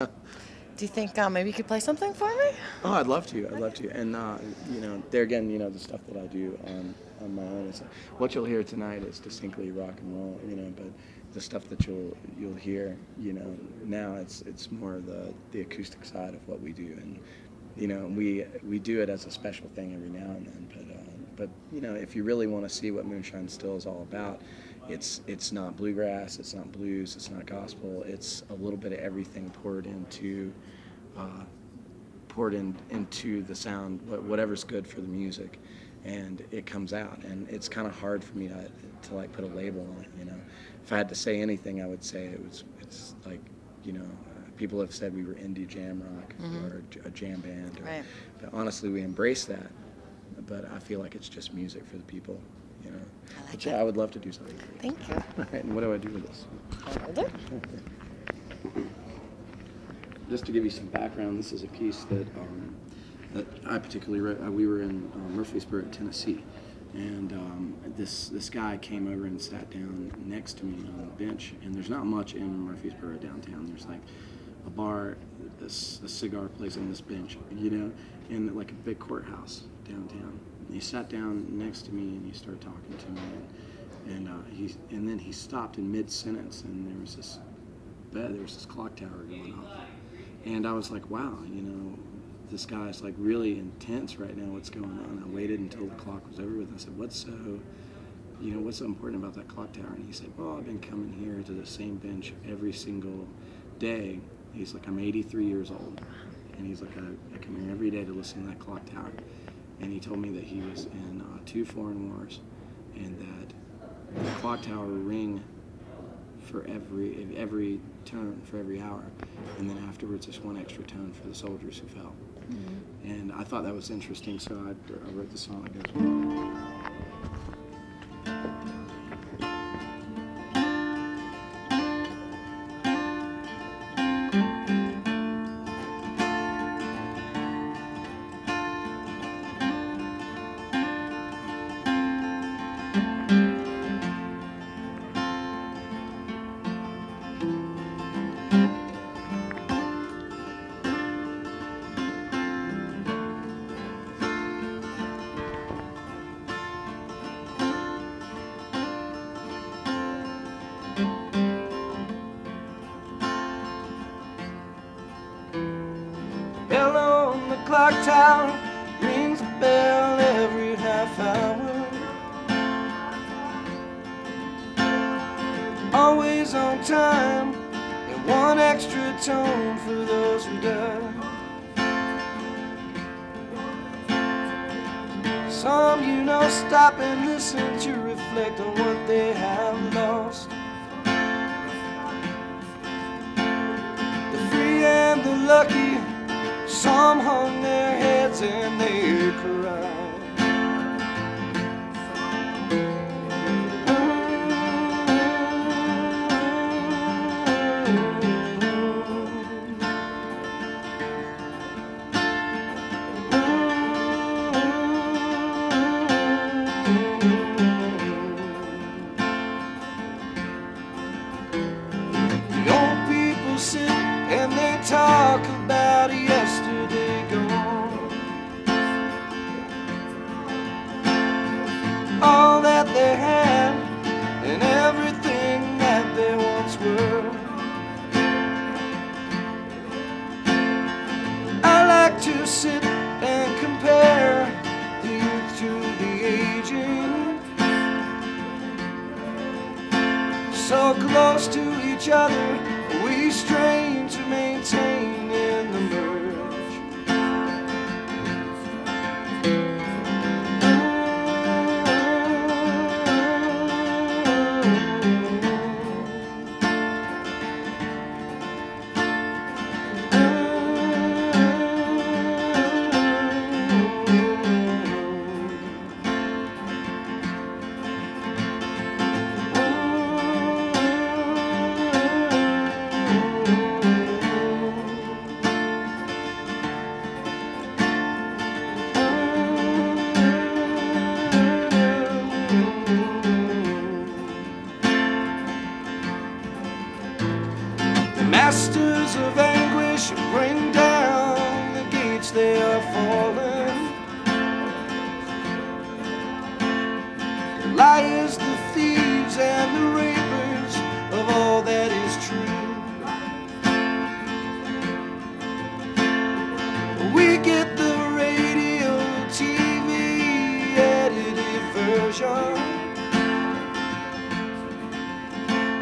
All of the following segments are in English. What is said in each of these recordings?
Do you think maybe you could play something for me? Oh, I'd love to. I'd love to. And there again, the stuff that I do on my own is what you'll hear tonight is distinctly rock and roll. But the stuff that you'll hear, now it's more the acoustic side of what we do, and we do it as a special thing every now and then. But if you really want to see what Moonshine Still is all about, it's not bluegrass, it's not blues, it's not gospel. It's a little bit of everything uh, into the sound, whatever's good for the music, and it comes out. And it's kind of hard for me to like put a label on it. If I had to say anything, I would say it's like people have said we were indie jam rock or a jam band. Right. But honestly, we embrace that. But I feel like it's just music for the people. I like Yeah, it. I would love to do something for you. Thank you. All right, and what do I do with this? Hold it. Just to give you some background, this is a piece that I particularly wrote. We were in Murfreesboro, Tennessee, and this guy came over and sat down next to me on a bench. And there's not much in Murfreesboro downtown. There's like a bar, a cigar place on this bench, and like a big courthouse downtown. And he sat down next to me and he started talking to me, and then he stopped in mid-sentence, and there was this clock tower going off. And I was like, wow, this guy's like really intense right now. What's going on? I waited until the clock was over with. I said, what's so important about that clock tower? And he said, well, I've been coming here to the same bench every single day. He's like, I'm 83 years old. And he's like, I come here every day to listen to that clock tower. And he told me that he was in 2 foreign wars, and that the clock tower would ring for every tone for every hour, and then afterwards just one extra tone for the soldiers who fell. And I thought that was interesting, so I wrote the song that goes. Bell on the clock tower rings a bell every half hour. Always on time, and one extra tone for those who die. Some stop and listen to reflect on what they have lost. The free and the lucky, some hung their heads and they cried. The old people sit and they talk about yesterday gone, all that they had and everything that they once were. I like to sit and compare the youth to the aging, so close to each other we strain to maintain in the merge. get the radio, TV, edited version.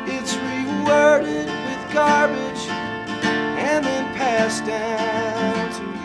It's reworded with garbage and then passed down to you.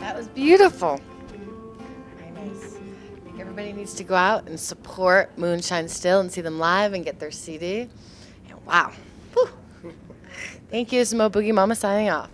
That was beautiful. Very nice. I think everybody needs to go out and support Moonshine still and see them live and get their CD. And wow. Whew. Thank you. This is Mo Boogie Mama signing off.